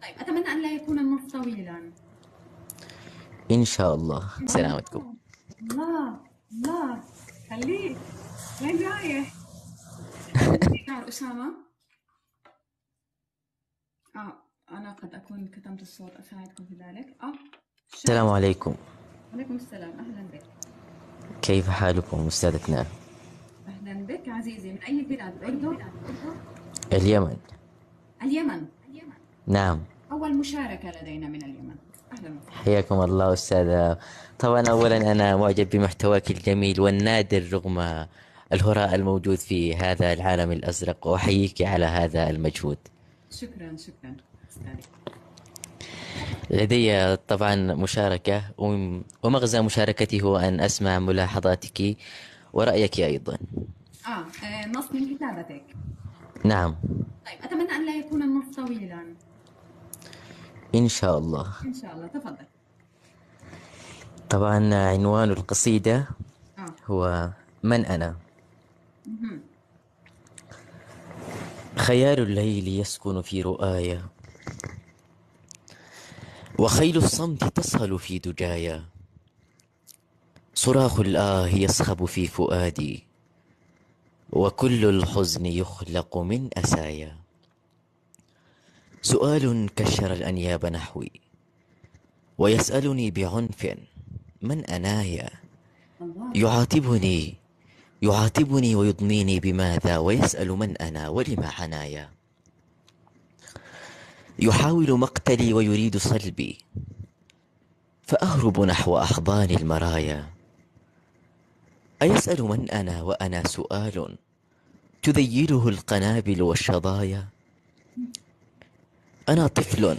طيب أتمنى أن لا يكون النص طويلا. إن شاء الله. سلامتكم. الله الله الله، خليك. وين رايح؟ شعر أسامة. أنا قد أكون كتمت الصوت، أساعدكم في ذلك. شعر. السلام عليكم. عليكم السلام، أهلا بك. كيف حالكم أستاذتنا؟ أهلا بك عزيزي، من أي بلاد؟ الأردن؟ اليمن. اليمن. نعم. أول مشاركة لدينا من اليمن. أهلا وسهلا. حياكم الله أستاذة. طبعا أولا أنا معجب بمحتواك الجميل والنادر رغم الهراء الموجود في هذا العالم الأزرق، وأحييك على هذا المجهود. شكرا شكرا أستاذي. لدي طبعا مشاركة، ومغزى مشاركتي هو أن أسمع ملاحظاتك ورأيك أيضا. نص من كتابتك. نعم. طيب أتمنى أن لا يكون النص طويلا. إن شاء الله. إن شاء الله، تفضل. طبعا عنوان القصيدة آه. هو من أنا. مهم. خيال الليل يسكن في رؤاي، وخيل الصمت تصهل في دجايا، صراخ الآه يصخب في فؤادي، وكل الحزن يخلق من أسايا. سؤال كشر الأنياب نحوي، ويسألني بعنف من أنايا. الله. يعاتبني ويضنيني بماذا، ويسأل من أنا ولما حنايا. يحاول مقتلي ويريد صلبي، فأهرب نحو أحضان المرايا. أيسأل من أنا وأنا سؤال تذيله القنابل والشظايا. أنا طفل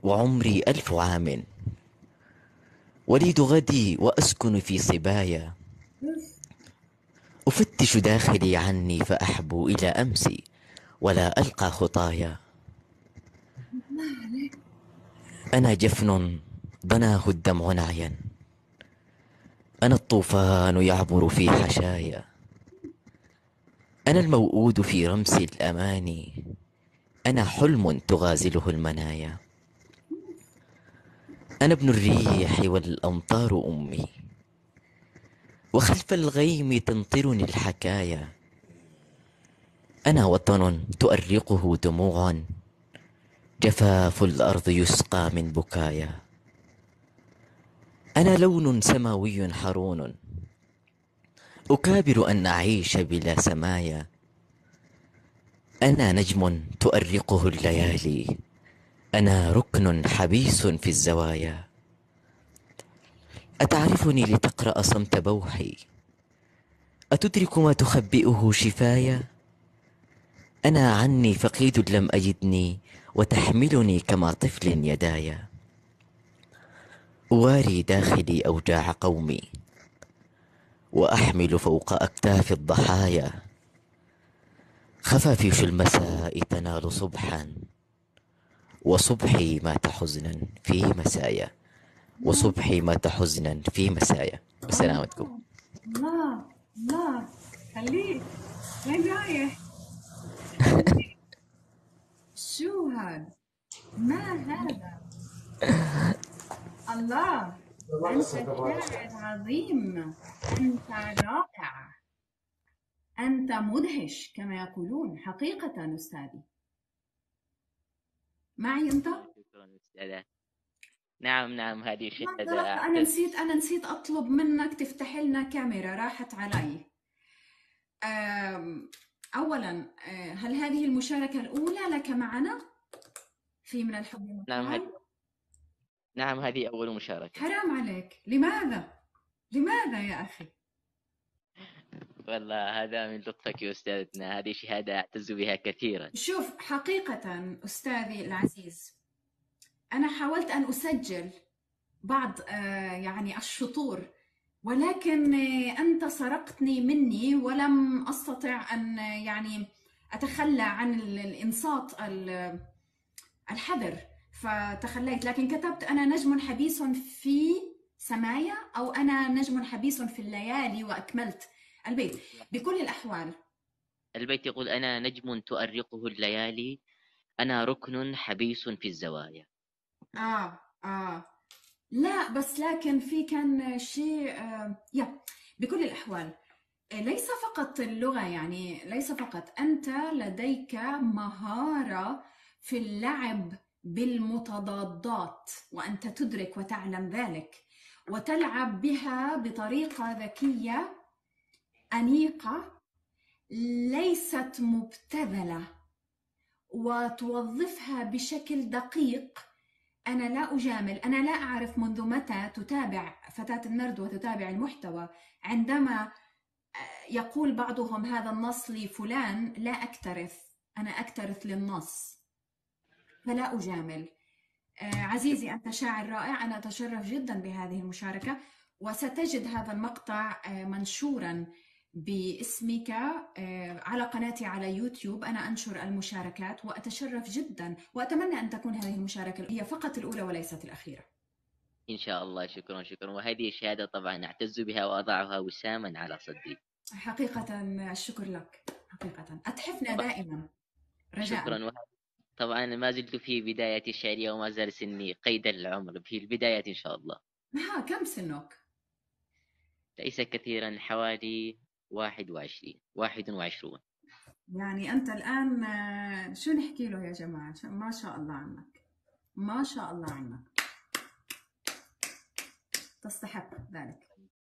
وعمري 1000 عام، وليد غدي وأسكن في صبايا. أفتش داخلي عني فأحبو إلى أمسي، ولا ألقى خطايا. أنا جفن ضناه الدمع نعيا، أنا الطوفان يعبر في حشايا. أنا الموؤود في رمس الأماني، أنا حلم تغازله المنايا. أنا ابن الريح والأمطار أمي، وخلف الغيم تمطرني الحكايا. أنا وطن تؤرقه دموع، جفاف الأرض يسقى من بكايا. أنا لون سماوي حرون، أكابر أن أعيش بلا سمايا. أنا نجم تؤرقه الليالي، أنا ركن حبيس في الزوايا. أتعرفني لتقرأ صمت بوحي، أتدرك ما تخبئه شفايا. أنا عني فقيد لم أجدني، وتحملني كما طفل يدايا. أواري داخلي أوجاع قومي، وأحمل فوق أكتاف الضحايا. خفافيش المساء تنال صبحا، وصبحي مات حزنا في مسايا. وصبحي مات حزنا في مسايا. بسلامتكم. الله الله، خليك. وين رايح؟ شو هذا؟ ما هذا؟ الله، أنت شاعر عظيم، أنت رائع، أنت مدهش كما يقولون حقيقة أستاذي. معي أنت؟ شكرا أستاذة. نعم نعم، هذه شهادة لحظة، أعتز. أنا نسيت أطلب منك تفتح لنا كاميرا، راحت علي. أولا، هل هذه المشاركة الأولى لك معنا في من الحب نعم مقال؟ هذه نعم هذه أول مشاركة. حرام عليك، لماذا؟ لماذا يا أخي؟ والله هذا من لطفك يا أستاذتنا، هذه شهادة أعتز بها كثيرا. شوف، حقيقة أستاذي العزيز، أنا حاولت أن أسجل بعض يعني الشطور، ولكن أنت سرقتني مني ولم أستطع أن يعني أتخلى عن الإنصات الحذر، فتخليت. لكن كتبت أنا نجم حبيس في سمايا، أو أنا نجم حبيس في الليالي، وأكملت البيت. بكل الأحوال، البيت يقول أنا نجم تؤرقه الليالي، أنا ركن حبيس في الزوايا. آه لا بس لكن في كان شيء بكل الأحوال ليس فقط اللغة، يعني ليس فقط أنت لديك مهارة في اللعب بالمتضادات، وأنت تدرك وتعلم ذلك وتلعب بها بطريقة ذكية أنيقة ليست مبتذلة، وتوظفها بشكل دقيق. أنا لا أجامل، أنا لا أعرف منذ متى تتابع فتاة النرد وتتابع المحتوى. عندما يقول بعضهم هذا النص لفلان، لا أكترث، أنا أكترث للنص فلا أجامل. عزيزي أنت شاعر رائع، أنا أتشرف جدا بهذه المشاركة، وستجد هذا المقطع منشورا باسمك على قناتي على يوتيوب. أنا أنشر المشاركات وأتشرف جدا، وأتمنى أن تكون هذه المشاركة هي فقط الأولى وليست الأخيرة. إن شاء الله. شكرا شكرا، وهذه الشهادة طبعا أعتز بها وأضعها وساما على صدري. حقيقة الشكر لك، حقيقة أتحفنا دائما، رجاء. شكرا. طبعا ما زلت في بداية الشعرية وما زال سني قيد العمر، في البداية إن شاء الله. كم سنك؟ ليس كثيرا، حوالي 21. يعني أنت الآن شو نحكي له يا جماعة؟ ما شاء الله عنك، ما شاء الله عنك، تستحق ذلك.